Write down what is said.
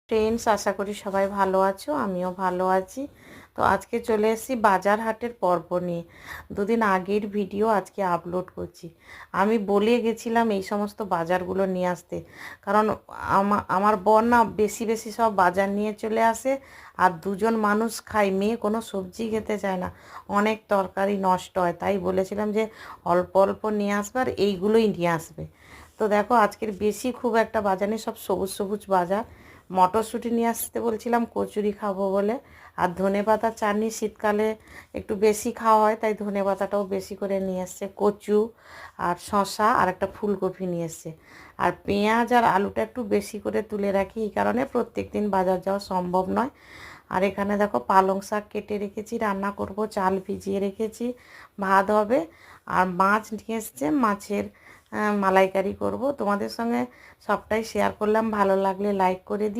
Friends, আশা করি সবাই ভালো আছো, আমিও ভালো আছি। তো আজকে চলে এসেছি বাজার হাটের পর্ব নিয়ে। দুদিন আগের ভিডিও আজকে আপলোড করছি। আমি বলে গেছিলাম এই সমস্ত বাজারগুলো নিয়ে আসতে, কারণ আমার বর না বেশি বেশি সব বাজার নিয়ে চলে আসে। আর দুজন মানুষ খায়, মেয়ে কোনো সবজি খেতে চায় না, অনেক তরকারি নষ্ট হয়। তাই বলেছিলাম যে অল্প অল্প নিয়ে আসবে আর এইগুলোই নিয়ে আসবে। তো দেখো, আজকের বেশি খুব একটা বাজার নেই, সব সবুজ সবুজ বাজার। মটরশুঁটি নিয়ে আসতে বলছিলাম, কচুরি খাবো বলে। আর ধনেপাতা চাটনি শীতকালে একটু বেশি খাওয়া হয়, তাই ধনেপাতাটাও বেশি করে নিয়ে এসছে। কচু আর শসা আর একটা ফুলকপি নিয়ে এসছে। আর পেঁয়াজ আর আলুটা একটু বেশি করে তুলে রাখি, এই কারণে প্রত্যেক দিন বাজার যাওয়া সম্ভব নয়। আর এখানে দেখো পালং শাক কেটে রেখেছি, রান্না করব, চাল ভিজিয়ে রেখেছি, ভাত হবে। আর মাছ নিয়ে এসছে, মাছের মালাইকারি করব। তোমাদের সঙ্গে সবটাই শেয়ার করলাম, ভালো লাগলে লাইক করে দিও।